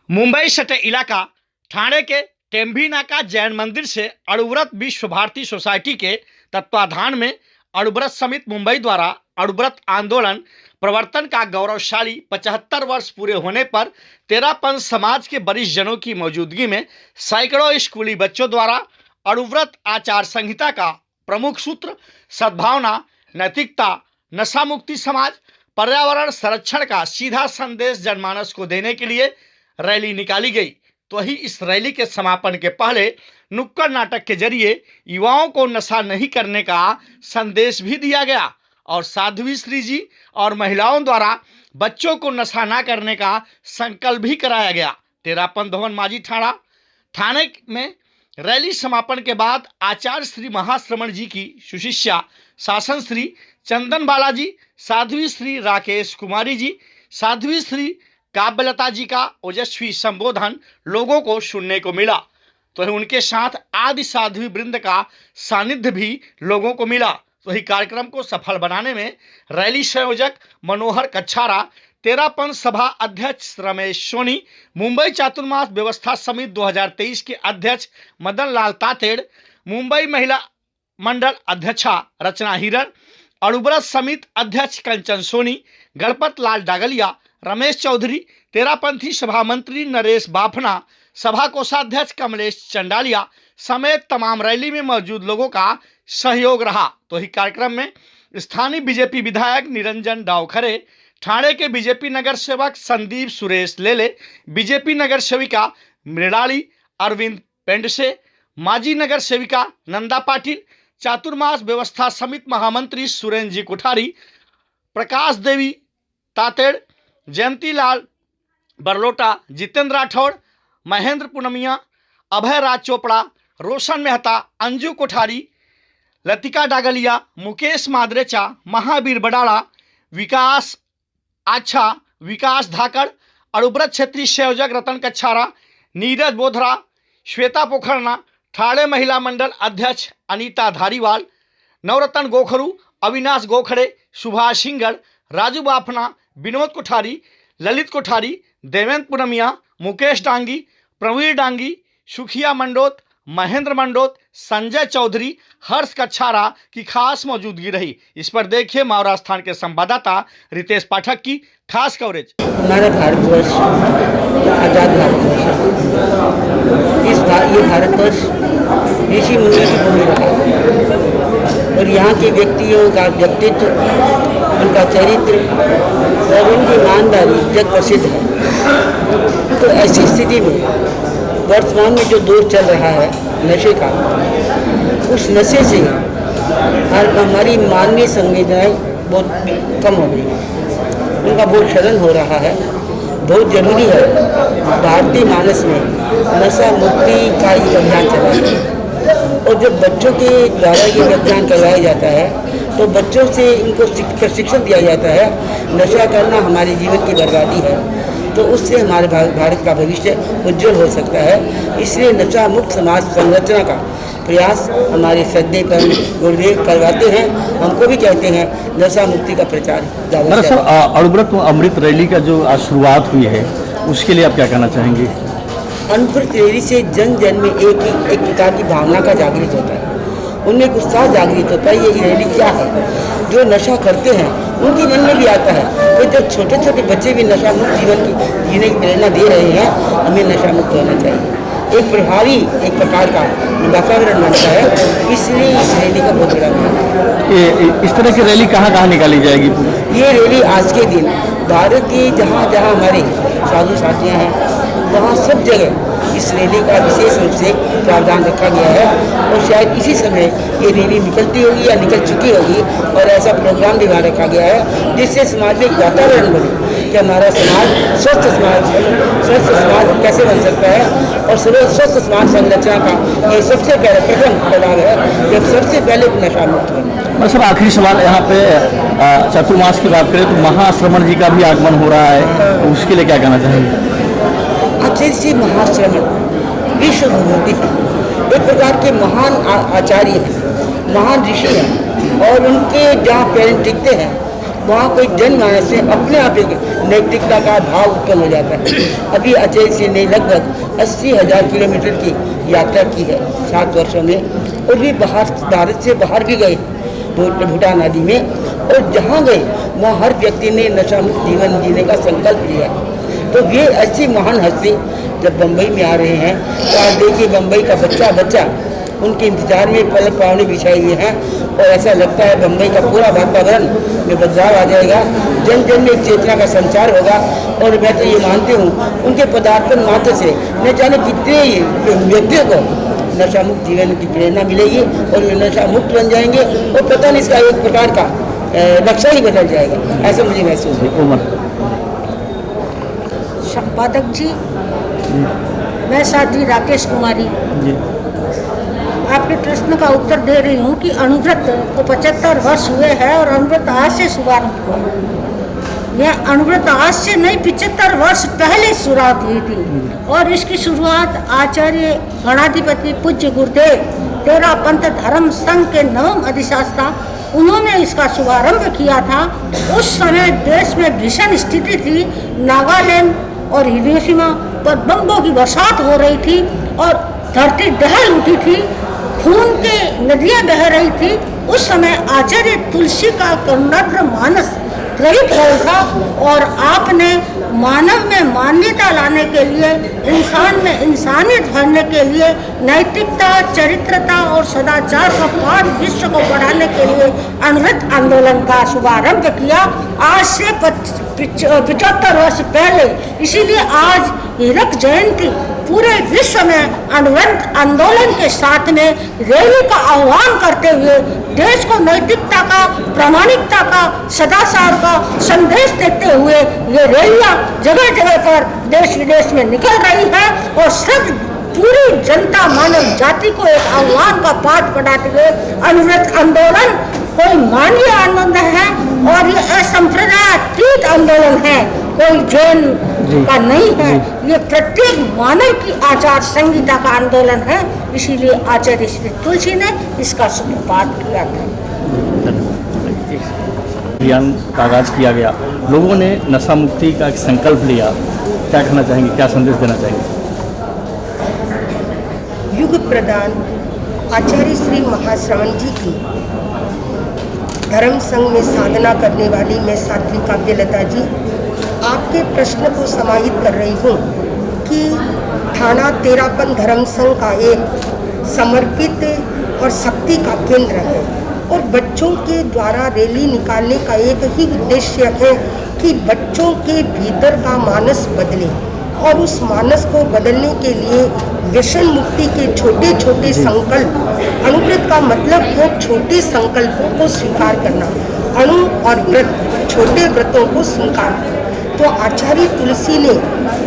मुंबई सटे इलाका ठाणे के टेम्भी नाका जैन मंदिर से अणुव्रत विश्व भारती सोसाइटी के तत्वाधान में अणुव्रत समिति मुंबई द्वारा अणुव्रत आंदोलन प्रवर्तन का गौरवशाली 75 वर्ष पूरे होने पर तेरापंथ समाज के वरिष्ठ जनों की मौजूदगी में सैकड़ों स्कूली बच्चों द्वारा अणुव्रत आचार संहिता का प्रमुख सूत्र सद्भावना, नैतिकता, नशा मुक्ति समाज, पर्यावरण संरक्षण का सीधा संदेश जनमानस को देने के लिए रैली निकाली गई। तो ही इस रैली के समापन के पहले नुक्कड़ नाटक के जरिए युवाओं को नशा नहीं करने का संदेश भी दिया गया और साध्वी श्री जी और महिलाओं द्वारा बच्चों को नशा ना करने का संकल्प भी कराया गया। तेरापंथ भवन माजी थाने में रैली समापन के बाद आचार्य श्री महाश्रमण जी की सुशिष्या शासन श्री चंदन बालाजी, साध्वी श्री राकेश कुमारी जी, साध्वी श्री काव्यलता जी का ओजस्वी संबोधन लोगों को सुनने को मिला। तो उनके साथ आदि साध्वी वृंद का सानिध्य भी लोगों को मिला। तो ही कार्यक्रम को सफल बनाने में रैली संयोजक मनोहर कच्छारा, तेरापंथ सभा अध्यक्ष रमेश सोनी, मुंबई चातुर्मास व्यवस्था समिति 2023 के अध्यक्ष मदन लाल तातेड़, मुंबई महिला मंडल अध्यक्षा रचना हिरण, अणुव्रत समिति अध्यक्ष कंचन सोनी, गणपत लाल डागलिया, रमेश चौधरी, तेरापंथी सभा मंत्री नरेश बाफना, सभा कोषाध्यक्ष कमलेश चंडालिया समेत तमाम रैली में मौजूद लोगों का सहयोग रहा। तो ही कार्यक्रम में स्थानीय बीजेपी विधायक निरंजन डावखरे, ठाणे के बीजेपी नगर सेवक संदीप सुरेश लेले, बीजेपी नगर सेविका मृणाली अरविंद पेंडसे, माजी नगर सेविका नंदा पाटिल, चातुर्मास व्यवस्था समिति महामंत्री सुरेंद्र जी कोठारी, प्रकाश देवी तातेड़, जयंती लाल बरलोटा, जितेंद्र राठौड़, महेंद्र पूनमिया, अभय राज चोपड़ा, रोशन मेहता, अंजू कोठारी, लतिका डागलिया, मुकेश मादरेचा, महावीर बडाड़ा, विकास आच्छा, विकास धाकड़, अणुव्रत क्षेत्रीय संयोजक रतन कच्छारा, नीरज बोधरा, श्वेता पोखरना, ठाणे महिला मंडल अध्यक्ष अनीता धारीवाल, नवरत्न गोखरू, अविनाश गोखड़े, सुभाष सिंगड़, राजू बाफना, विनोद कोठारी, ललित कोठारी, देवेंद्र पूनमिया, मुकेश डांगी, प्रवीर डांगी, सुखिया मंडोत, महेंद्र मंडोत, संजय चौधरी, हर्ष कच्छारा की खास मौजूदगी रही। इस पर देखिए मावरा स्थान के संवाददाता रितेश पाठक की खास कवरेज। हमारा भारतवर्ष आजाद भारतवर्ष, ये भारतवर्ष ऋषि मुनि की भूमि रहा और यहाँ के व्यक्तियों का व्यक्तित्व, उनका चरित्र और उनकी ईमानदारी जग प्रसिद्ध है। तो ऐसी स्थिति में वर्तमान में जो दौर चल रहा है नशे का, उस नशे से हमारी मानवीय संवेदनाएं बहुत कम हो गई, उनका बहुत क्षरण हो रहा है। बहुत जरूरी है भारतीय मानस में नशा मुक्ति का ये अभियान चला है और जब बच्चों के द्वारा ये अभियान करवाया जाता है तो बच्चों से इनको प्रशिक्षण दिया जाता है नशा करना हमारे जीवन की बर्बादी है, तो उससे हमारे भारत का भविष्य उज्जवल हो सकता है। इसलिए नशा मुक्त समाज संरचना का प्रयास हमारे श्रद्धेय पर गुरुदेव करवाते हैं। हमको भी कहते हैं नशा मुक्ति का प्रचार। दरअसल अणुव्रत अमृत रैली का जो आज शुरुआत हुई है उसके लिए आप क्या कहना चाहेंगे? अणुव्रत रैली से जन जन में एक प्रकार की भावना का जागृत होता है, उनमें एक उत्साह जागृत होता है। ये रैली क्या है, जो नशा करते हैं उनके मन में भी आता है। तो जब छोटे छोटे बच्चे भी नशा मुक्त जीवन की जीने की प्रेरणा दे रहे हैं, हमें नशा मुक्त होना चाहिए। एक प्रभावी एक प्रकार का वातावरण बनता है, इसलिए इस रैली का बहुत बड़ा महत्व है। इस तरह की रैली कहाँ कहाँ निकाली जाएगी? ये रैली आज के दिन भारत के जहाँ जहाँ हमारे साधु साथियाँ हैं वहाँ सब जगह इस रैली का विशेष रूप से प्रावधान रखा गया है और शायद इसी समय ये रैली निकलती होगी या निकल चुकी होगी और ऐसा प्रोग्राम भी वहाँ रखा गया है जिससे समाज में एक वातावरण बने कि हमारा समाज स्वस्थ समाज कैसे बन सकता है। और स्वस्थ समाज संरचना का ये सबसे पहले प्रथम प्रभाव है जब सबसे पहले नशा मुक्त बने। बस आखिरी सवाल, यहाँ पे चातुर्मास की बात करें तो महाश्रमण जी का भी आगमन हो रहा है, तो उसके लिए क्या कहना चाहेंगे? आचार्य जी महाश्रमण विश्व विभूति एक प्रकार के महान आचार्य हैं, महान ऋषि हैं और उनके जहाँ पैर टिकते हैं वहाँ कोई जनमानस से अपने आप एक नैतिकता का भाव उत्पन्न हो जाता है। अभी अजय से ने लगभग 80,000 किलोमीटर की यात्रा की है 7 वर्षों में, और भी बाहर, भारत से बाहर भी गए भूटान आदि में, और जहाँ गए वहाँ हर व्यक्ति ने नशा मुक्त जीवन जीने का संकल्प लिया। तो ये ऐसी महान हस्ती जब बम्बई में आ रहे हैं तो आप देखिए बम्बई का बच्चा बच्चा उनके इंतजार में पलक पावने बिछाए हुए हैं, और ऐसा लगता है बम्बई का पूरा वातावरण में बदलाव आ जाएगा, जन जन में एक चेतना का संचार होगा। और मैं तो ये मानती हूँ उनके पदार्पण मात्र से न जाने कितने व्यक्तियों को नशा मुक्त जीवन की प्रेरणा मिलेगी, और वे नशा मुक्त बन जाएंगे, और पता नहीं इसका एक प्रकार का नक्शा ही बदल जाएगा, ऐसा मुझे महसूस है। संपादक जी, मैं साथी राकेश कुमारी आपके प्रश्न का उत्तर दे रही हूँ कि अनुव्रत को 75 वर्ष हुए हैं और अनुव्रत आज से शुरुआत हुआ। यह अनुव्रत आज से नहीं 75 वर्ष पहले शुरुआत हुई थी, और इसकी शुरुआत आचार्य गणाधिपति पूज्य गुरुदेव तेरा पंथ धर्म संघ के नवम अधिशास्ता उन्होंने इसका शुभारंभ किया था। उस समय देश में भीषण स्थिति थी, नागालैंड और हिरोशिमा पर बम्बों की बरसात हो रही थी और धरती दहल उठी थी, खून के नदियां बह रही थी। उस समय आचार्य तुलसी का करुणाद्र मानस ग्रहित हो था, और आपने मानव में मान्यता लाने के लिए, इंसान में इंसानियत भरने के लिए, नैतिकता, चरित्रता और सदाचार का पाठ विश्व को बढ़ाने के लिए अनुव्रत आंदोलन का शुभारंभ किया आज से 75 वर्ष पहले। इसीलिए आज हीरक जयंती पूरे विश्व में अनुव्रत आंदोलन के साथ में रैली का आह्वान करते हुए देश को नैतिकता का, प्रामाणिकता का, सदाचार का संदेश देते हुए ये रैलियां जगह जगह पर देश विदेश में निकल रही है, और सब पूरी जनता मानव जाति को एक आह्वान का पाठ पढ़ाते हुए अनुव्रत आंदोलन कोई मानवीय आंदोलन है, और ये असंप्रदायातीत आंदोलन है, कोई जैन का नहीं है, ये प्रत्येक मानव की आचार संहिता का आंदोलन है। इसीलिए आचार्य श्री तुलसी ने इसका सूत्रपात किया था। अभियान का आगाज किया गया, लोगों ने नशा मुक्ति का एक संकल्प लिया, क्या कहना चाहेंगे, क्या संदेश देना चाहेंगे? युग प्रदान आचार्य श्री महाश्रवण जी की धर्म संघ में साधना करने वाली मैं साध्वी काव्यलता जी आपके प्रश्न को समाहित कर रही हूँ कि थाना तेरापन धर्म संघ का एक समर्पित और शक्ति का केंद्र है, और बच्चों के द्वारा रैली निकालने का एक ही उद्देश्य है कि बच्चों के भीतर का मानस बदले, और उस मानस को बदलने के लिए व्यसन मुक्ति के छोटे छोटे संकल्प, अनुव्रत का मतलब है छोटे संकल्पों को स्वीकार करना, अणु और व्रत छोटे व्रतों को स्वीकार। तो आचार्य तुलसी ने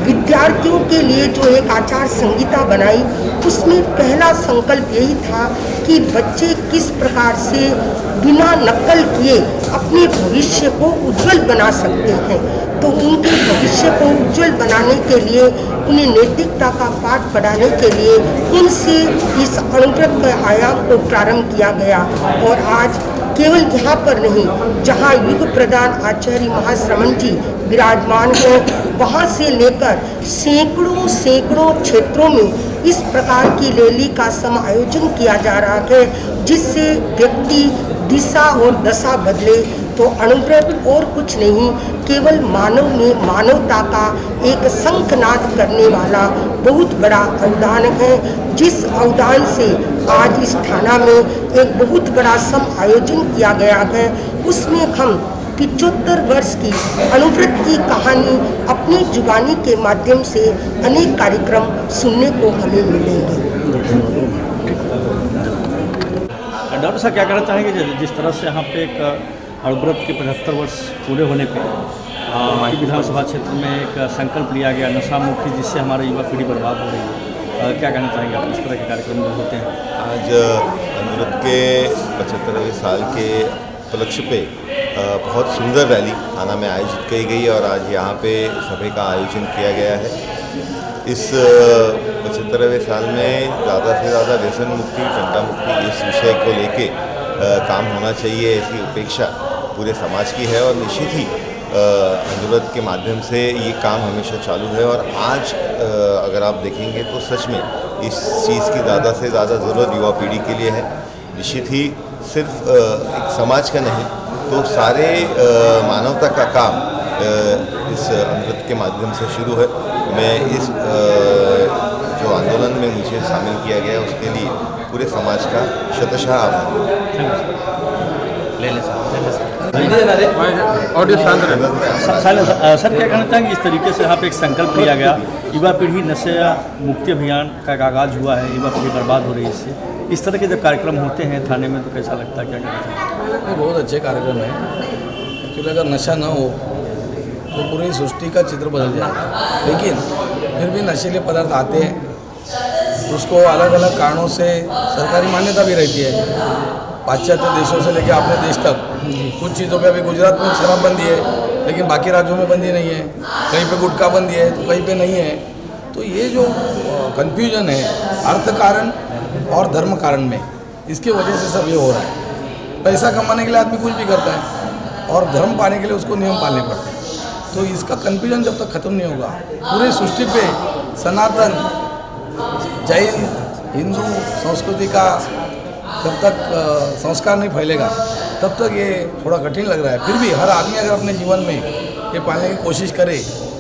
विद्यार्थियों के लिए जो एक आचार संहिता बनाई, उसमें पहला संकल्प यही था कि बच्चे किस प्रकार से बिना नकल किए अपने भविष्य को उज्जवल बना सकते हैं। तो उनके भविष्य को उज्जवल बनाने के लिए, उन्हें नैतिकता का पाठ पढ़ाने के लिए उनसे इस अनुव्रत के आयाम को प्रारंभ किया गया। और आज केवल यहाँ पर नहीं, जहाँ युग प्रदान आचार्य महाश्रवण जी विराजमान हैं, वहाँ से लेकर सैकड़ों सैकड़ों क्षेत्रों में इस प्रकार की रैली का समायोजन किया जा रहा है, जिससे व्यक्ति दिशा और दशा बदले। तो अनुव्रत और कुछ नहीं, केवल मानव में मानवता का एक शंखनाद करने वाला बहुत बड़ा अवदान है, जिस अवदान से आज इस थाना में एक बहुत बड़ा सम आयोजन किया गया है। उसमें हम 75 वर्ष की अनुव्रत की कहानी अपनी जुबानी के माध्यम से अनेक कार्यक्रम सुनने को हमें मिलेंगे। डॉक्टर साहब क्या कहना चाहेंगे, जिस तरह से यहाँ पे एक अनुव्रत के 75 वर्ष पूरे होने पे हमारी विधानसभा क्षेत्र में एक संकल्प लिया गया नशा मुक्ति, जिससे हमारी युवा पीढ़ी बर्बाद हो रही है, क्या कहना चाहेंगे आप? इस तरह के कार्यक्रम जो होते हैं आज अनुव्रत के 75वें साल के उपलक्ष्य पे बहुत सुंदर रैली थाना में आयोजित की गई, और आज यहाँ पे सभी का आयोजन किया गया है। इस 75वें साल में ज़्यादा से ज़्यादा व्यसन मुक्ति, चंदा मुक्ति, इस विषय को लेके काम होना चाहिए, ऐसी अपेक्षा पूरे समाज की है और निश्चित ही अनुव्रत के माध्यम से ये काम हमेशा चालू है। और आज अगर आप देखेंगे तो सच में इस चीज़ की ज़्यादा से ज़्यादा ज़रूरत युवा पीढ़ी के लिए है। निश्चित ही सिर्फ एक समाज का नहीं तो सारे मानवता का काम इस अनुव्रत के माध्यम से शुरू है। मैं इस जो आंदोलन में मुझे शामिल किया गया है उसके लिए पूरे समाज का शतशः आभार। सर क्या कहना चाहेंगे, इस तरीके से यहाँ पे एक संकल्प लिया गया, युवा पीढ़ी नशा मुक्ति अभियान का आगाज़ हुआ है, युवा पीढ़ी बर्बाद हो रही है इससे, इस तरह के जब कार्यक्रम होते हैं थाने में तो कैसा लगता है, क्या कहना चाहिए? ये बहुत अच्छे कार्यक्रम है। एक्चुअली अगर नशा ना हो तो पूरी सृष्टि का चित्र बदल जाएगा, लेकिन फिर भी नशीले पदार्थ आते हैं, उसको अलग अलग कारणों से सरकारी मान्यता भी रहती है। पाश्चात्य देशों से लेकर अपने देश तक कुछ चीज़ों पे अभी गुजरात में शराबबंदी है लेकिन बाकी राज्यों में बंदी नहीं है, कहीं पे गुटखा बंदी है तो कहीं पे नहीं है। तो ये जो कन्फ्यूजन है अर्थ कारण और धर्म कारण में, इसके वजह से सब ये हो रहा है। पैसा कमाने के लिए आदमी कुछ भी करता है और धर्म पाने के लिए उसको नियम पालने पड़ते हैं। तो इसका कन्फ्यूजन जब तक ख़त्म नहीं होगा, पूरी सृष्टि पे सनातन जैन हिंदू संस्कृति का जब तक संस्कार नहीं फैलेगा तब तक ये थोड़ा कठिन लग रहा है। फिर भी हर आदमी अगर अपने जीवन में ये पालने की कोशिश करे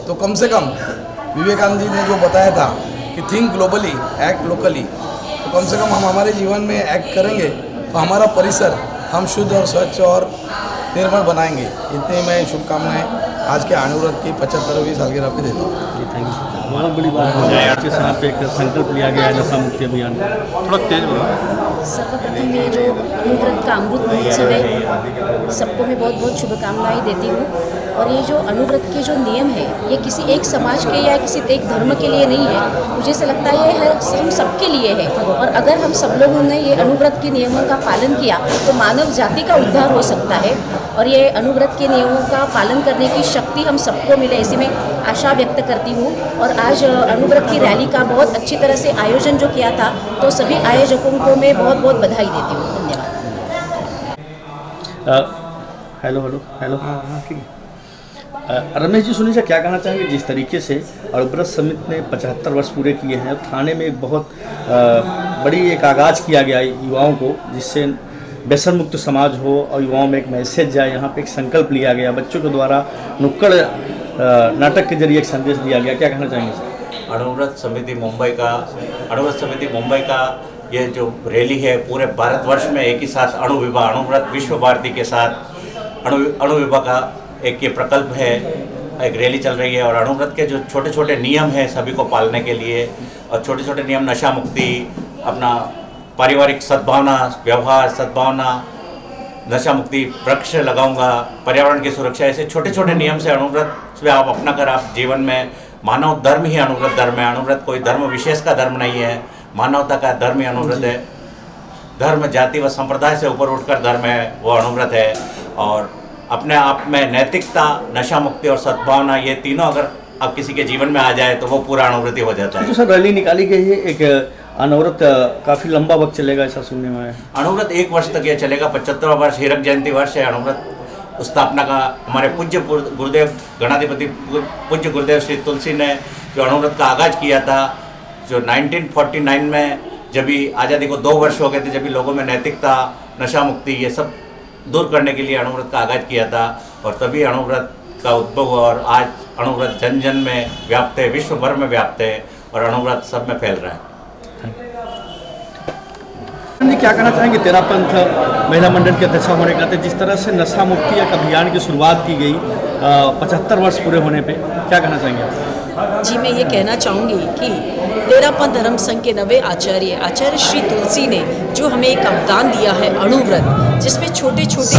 तो कम से कम विवेकानंद जी ने जो बताया था कि थिंक ग्लोबली एक्ट लोकली, तो कम से कम हम हमारे जीवन में एक्ट करेंगे तो हमारा परिसर हम शुद्ध और स्वच्छ और निर्मल बनाएंगे। इतनी मैं शुभकामनाएं आज के अनुव्रत की 75वीं सालगिरह पे देता हूँ। Thank you sir. बहुत बड़ी बात है आपके साथ एक संकल्प लिया गया है नशा मुक्ति अभियान, थोड़ा तेज बोलो। सर्वप्रथम ये जो अनुव्रत का अमृत महोत्सव है, सबको मैं बहुत बहुत शुभकामनाएं देती हूँ। और ये जो अनुव्रत के जो नियम है ये किसी एक समाज के या किसी एक धर्म के लिए नहीं है, मुझे ऐसा लगता है ये हम सबके लिए है। और अगर हम सब लोगों ने ये अनुव्रत के नियमों का पालन किया तो मानव जाति का उद्धार हो सकता है। और ये अनुव्रत के नियमों का पालन करने की शक्ति हम सबको मिले, ऐसी मैं आशा व्यक्त करती हूँ। और आज अनुव्रत की रैली का बहुत अच्छी तरह से आयोजन जो किया था, तो सभी आयोजकों को मैं बहुत बहुत बधाई देती हूँ। धन्यवाद। हेलो हेलो हेलो हाँ ठीक है। रमेश जी सुनिए, क्या कहना चाहेंगे, जिस तरीके से अनुव्रत समिति ने 75 वर्ष पूरे किए हैं, थाने में एक बहुत बड़ी एक आगाज़ किया गया युवाओं को, जिससे व्यसन मुक्त समाज हो और युवाओं में एक मैसेज जाए। यहाँ पे एक संकल्प लिया गया, बच्चों के द्वारा नुक्कड़ नाटक के जरिए एक संदेश दिया गया, क्या कहना चाहेंगे सर? अनुव्रत समिति मुंबई का ये जो रैली है पूरे भारतवर्ष में एक ही साथ अनुव्रत विश्व भारती के साथ अणुविभा का एक ये प्रकल्प है, एक रैली चल रही है। और अनुव्रत के जो छोटे छोटे नियम हैं सभी को पालने के लिए, और छोटे छोटे नियम नशा मुक्ति, अपना पारिवारिक सद्भावना, व्यवहार सद्भावना, नशा मुक्ति, वृक्ष लगाऊंगा, पर्यावरण की सुरक्षा, ऐसे छोटे छोटे नियम से अनुव्रत से आप अपना कर आप जीवन में मानव धर्म ही अनुव्रत धर्म है। अनुव्रत कोई धर्म विशेष का धर्म नहीं है, मानवता का धर्म ही अनुव्रत है। धर्म जाति व संप्रदाय से ऊपर उठकर धर्म है वो अनुव्रत है। और अपने आप में नैतिकता, नशा मुक्ति और सद्भावना, ये तीनों अगर अब किसी के जीवन में आ जाए तो वो पूरा अनुव्रत हो जाता है। तो सर रैली निकाली गई है, एक अनुव्रत काफ़ी लंबा वक्त चलेगा ऐसा सुनने में आया। अनुव्रत 1 वर्ष तक ये चलेगा। 75वां वर्ष हीरक जयंती वर्ष है अनुव्रत स्थापना का। हमारे पूज्य गुरुदेव गणाधिपति पूज्य गुरुदेव श्री तुलसी ने जो अनुव्रत का आगाज़ किया था, जो 1949 में जब भी आज़ादी को 2 वर्ष हो गए थे, जब भी लोगों में नैतिकता, नशा मुक्ति ये सब दूर करने के लिए अनुव्रत का आगाज़ किया था। और तभी अनुव्रत का उद्भव हुआ और आज अनुव्रत जन जन में व्याप्त है, विश्व भर में व्याप्त है और अनुव्रत सब में फैल रहा है। क्या कहना चाहेंगे, तेरा पंथ महिला मंडल के अध्यक्ष होने के नाते जिस तरह से नशा मुक्ति एक अभियान की शुरुआत की गई 75 वर्ष पूरे होने पे, क्या कहना चाहेंगे आप? जी, मैं ये कहना चाहूँगी कि तेरापंथ धर्म संघ के नवे आचार्य श्री तुलसी ने जो हमें एक अवदान दिया है अनुव्रत, जिसमें छोटे छोटे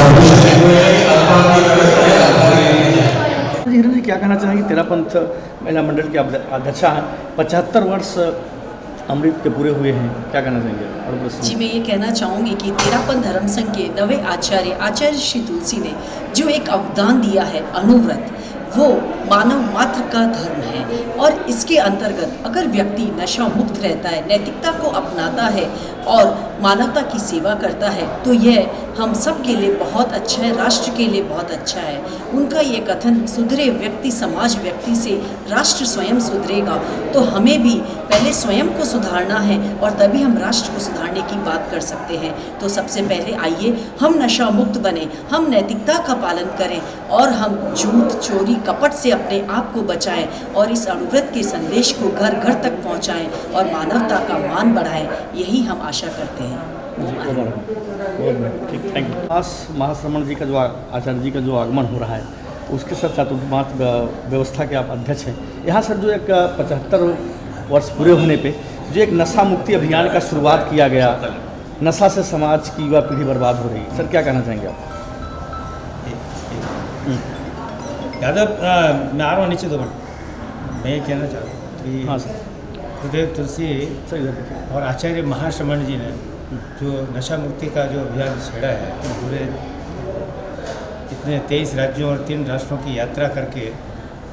क्या कहना चाहेंगे, तेरापंथ महिला मंडल के अध्यक्ष हैं, 75 वर्ष अमृत के पूरे हुए हैं, क्या कहना चाहेंगे? जी, मैं ये कहना चाहूँगी कि तेरापंथ धर्म संघ के नवे आचार्य श्री तुलसी ने जो एक अवदान दिया है अनुव्रत, वो मानव मात्र का धर्म है। और इसके अंतर्गत अगर व्यक्ति नशा मुक्त रहता है, नैतिकता को अपनाता है और मानवता की सेवा करता है, तो यह हम सब के लिए बहुत अच्छा है, राष्ट्र के लिए बहुत अच्छा है। उनका ये कथन, सुधरे व्यक्ति समाज व्यक्ति से राष्ट्र स्वयं सुधरेगा, तो हमें भी पहले स्वयं को सुधारना है और तभी हम राष्ट्र को सुधारने की बात कर सकते हैं। तो सबसे पहले आइए हम नशा मुक्त बने, हम नैतिकता का पालन करें और हम झूठ, चोरी, कपट से अपने आप को बचाएं और इस अणुव्रत के संदेश को घर घर तक पहुंचाएं और मानवता का मान बढ़ाएं, यही हम आशा करते हैं। ठीक, थैंक यू। आज महाश्रमण जी का जो आचार्य जी का जो आगमन हो रहा है, उसके साथ चातुर्मास व्यवस्था के आप अध्यक्ष हैं। यहाँ सर जो एक 75 वर्ष पूरे होने पे जो एक नशा मुक्ति अभियान का शुरुआत किया गया, नशा से समाज की युवा पीढ़ी बर्बाद हो रही है, सर क्या कहना चाहेंगे आप? यादव मैं आ रहा हूँ नीचे तो मैं ये कहना चाहता हूँ कि हाँ सर, गुरुदेव तुलसी और आचार्य महाश्रमण जी ने जो नशा मुक्ति का जो अभियान छेड़ा है, पूरे इतने 23 राज्यों और 3 राष्ट्रों की यात्रा करके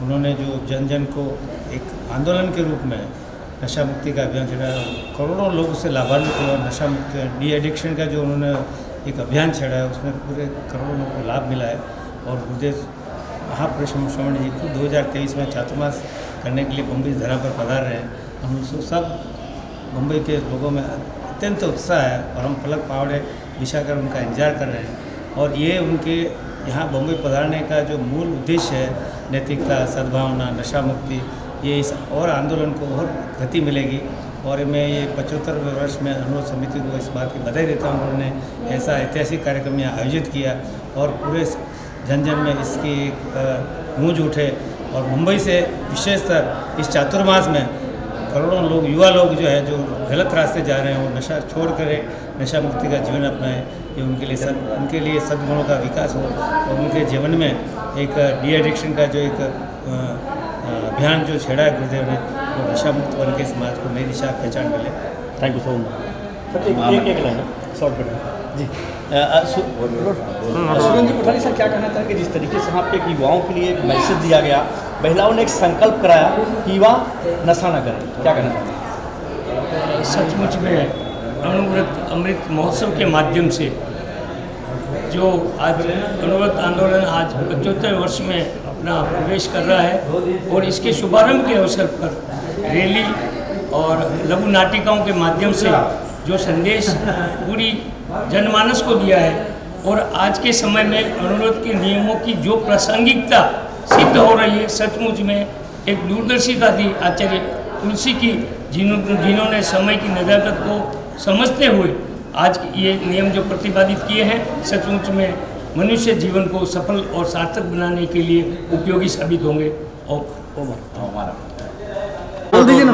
उन्होंने जो जन जन को एक आंदोलन के रूप में नशा मुक्ति का अभियान छेड़ा, करोड़ों लोग उससे लाभान्वित हुए और नशा मुक्ति डी एडिक्शन का जो उन्होंने एक अभियान छेड़ा है, उसमें पूरे करोड़ों लोगों को लाभ मिला है। और गुरुदेव महाश्रमण जी खुद 2023 में चातुर्मास करने के लिए मुंबई धरा पर पधार रहे हैं। हम सब मुंबई के लोगों में अत्यंत उत्साह है और हम पलक पावड़े बिछाकर उनका इंतजार कर रहे हैं। और ये उनके यहाँ बम्बई पधारने का जो मूल उद्देश्य है, नैतिकता, सद्भावना, नशा मुक्ति, ये इस और आंदोलन को और गति मिलेगी। और मैं ये 75वें वर्ष में अनुरोध समिति को इस बात की बधाई देता हूँ, उन्होंने ऐसा ऐतिहासिक कार्यक्रम यहाँ आयोजित किया और पूरे जन जन में इसकी एक गूंज उठे। और मुंबई से विशेषतर इस चातुर्मास में करोड़ों लोग, युवा लोग जो है, जो गलत रास्ते जा रहे हैं, वो नशा छोड़ कर नशा मुक्ति का जीवन अपनाएं। ये उनके लिए सद्गुणों का विकास हो और उनके जीवन में एक डी एडिक्शन का जो एक अभियान जो छेड़ा है गुरुदेव ने, वो नशा मुक्त बन के समाज को नई दिशा पहचान मिले। Thank you so much sir. एक लाइन शॉर्ट जी, सुरेंद्र जी कोठारी सर क्या कहना चाहेंगे, जिस तरीके से यहाँ पे युवाओं के लिए एक मैसेज दिया गया, महिलाओं ने एक संकल्प कराया कि युवा नशा न करें, क्या कहना चाहेंगे? सचमुच में अणुव्रत अमृत महोत्सव के माध्यम से जो आज अणुव्रत आंदोलन आज 75 वर्ष में अपना प्रवेश कर रहा है और इसके शुभारंभ के अवसर पर रैली और लघु नाटिकाओं के माध्यम से जो संदेश पूरी जनमानस को दिया है और आज के समय में अणुव्रत के नियमों की जो प्रासंगिकता सिद्ध हो रही है, सचमुच में एक दूरदर्शिता थी आचार्य तुलसी की, जिन्होंने समय की नज़ाकत को समझते हुए आज ये नियम जो प्रतिपादित किए हैं, सचमुच में मनुष्य जीवन को सफल और सार्थक बनाने के लिए उपयोगी साबित होंगे। और बोल दीजिए ना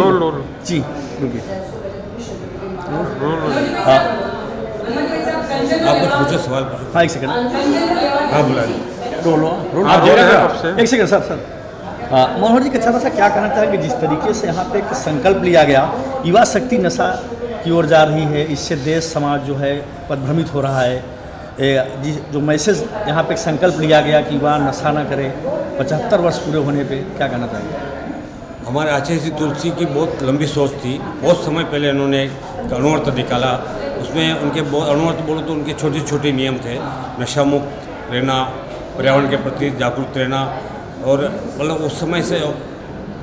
जी, रुकिए। हाँ, आप कुछ पूछो, सवाल पूछो। हाँ एक सेकंड, हाँ बुला एक सेकंड सर। मनोहर जी अच्छा सा क्या कहना चाहेंगे, जिस तरीके से यहाँ पे एक संकल्प लिया गया, युवा शक्ति नशा की ओर जा रही है, इससे देश समाज जो है पदभ्रमित हो रहा है, जो मैसेज यहाँ पे एक संकल्प लिया गया कि युवा नशा ना करे, 75 वर्ष पूरे होने पे क्या कहना चाहेंगे? हमारे आचार्य श्री तुलसी की बहुत लंबी सोच थी। बहुत समय पहले उन्होंने एक अणुव्रत निकाला, उसमें उनके अणुव्रत बोलो तो उनके छोटे छोटे नियम थे, नशा मुक्त रहना, पर्यावरण के प्रति जागरूक रहना, और मतलब उस समय से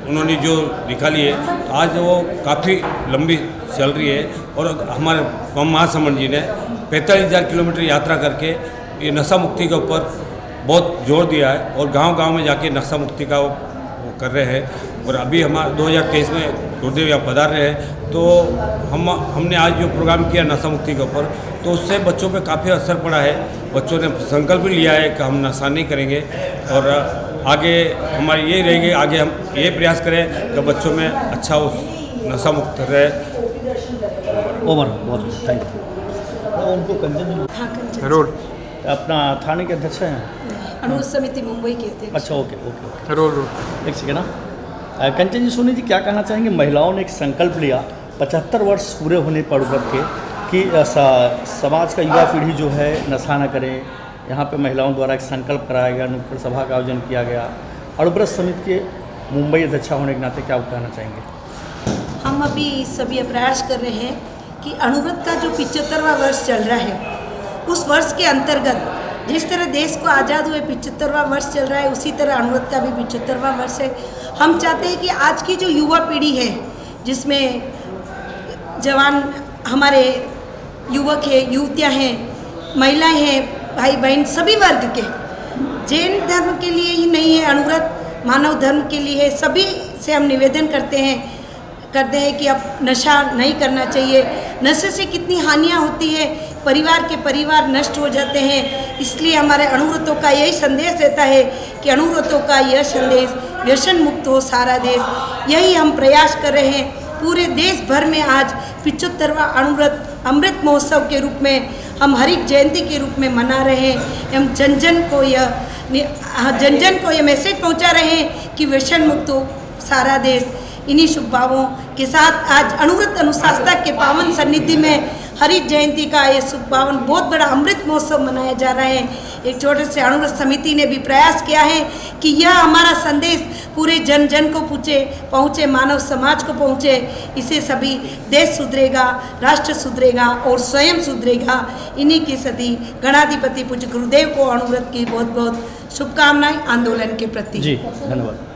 उन्होंने जो निकाली है तो आज वो काफ़ी लंबी चल रही है। और हमारे महाश्रमण जी ने 45,000 किलोमीटर यात्रा करके ये नशा मुक्ति के ऊपर बहुत जोर दिया है और गांव-गांव में जाके नशा मुक्ति का वो कर रहे हैं। और अभी हमारे 2023 में गुरुदेव यहाँ पधार रहे हैं, तो हमने आज जो प्रोग्राम किया नशा मुक्ति के ऊपर, तो उससे बच्चों पे काफ़ी असर पड़ा है। बच्चों ने संकल्प लिया है कि हम नशा नहीं करेंगे और आगे हमारी यही रहेगी, आगे हम ये प्रयास करें कि बच्चों में अच्छा उस नशा मुक्त रहे। ओवर बहुत थैंक यू। उनको कंचन जरूर अपना थाने के अध्यक्ष हैं, अनुरोध समिति मुंबई के अध्यक्ष। अच्छा ओके जरूर एक सेकेंड ना। कंचन जी सोनी जी क्या कहना चाहेंगे, महिलाओं ने एक संकल्प लिया 75 वर्ष पूरे होने पर उभर के कि समाज का युवा पीढ़ी जो है नशा न करे, यहाँ पे महिलाओं द्वारा एक संकल्प कराया गया, नुक्कड़ सभा का आयोजन किया गया। अणुव्रत समिति के मुंबई अध्यक्ष होने के नाते क्या कहना चाहेंगे? हम अभी सभी प्रयास कर रहे हैं कि अणुव्रत का जो 75वां वर्ष चल रहा है, उस वर्ष के अंतर्गत जिस तरह देश को आज़ाद हुए 75वां वर्ष चल रहा है, उसी तरह अणुव्रत का भी 75वां वर्ष है। हम चाहते हैं कि आज की जो युवा पीढ़ी है, जिसमें जवान हमारे युवक हैं, युवतियाँ हैं, महिलाएं हैं, भाई बहन सभी वर्ग के, जैन धर्म के लिए ही नहीं है अणुव्रत, मानव धर्म के लिए है। सभी से हम निवेदन करते हैं कि अब नशा नहीं करना चाहिए। नशे से कितनी हानियाँ होती है, परिवार के परिवार नष्ट हो जाते हैं। इसलिए हमारे अणुव्रतों का यही संदेश रहता है कि अणुव्रतों का यह संदेश, व्यसन मुक्त हो सारा देश। यही हम प्रयास कर रहे हैं। पूरे देश भर में आज 75वां अणुव्रत अमृत महोत्सव के रूप में हम हरित जयंती के रूप में मना रहे हैं। हम जन जन को यह मैसेज पहुंचा रहे हैं कि व्यसन मुक्त हो सारा देश। इन्हीं शुभ भावों के साथ आज अणुव्रत अनुशासना के पावन सन्निधि में हरित जयंती का ये शुभ पावन बहुत बड़ा अमृत महोत्सव मनाया जा रहा है। एक छोटे से अणुव्रत समिति ने भी प्रयास किया है कि यह हमारा संदेश पूरे जन जन को पहुँचे, मानव समाज को पहुँचे। इससे सभी देश सुधरेगा, राष्ट्र सुधरेगा और स्वयं सुधरेगा। इन्हीं की सदी गणाधिपति पूज्य गुरुदेव को अणुव्रत की बहुत बहुत शुभकामनाएं आंदोलन के प्रति। जी धन्यवाद।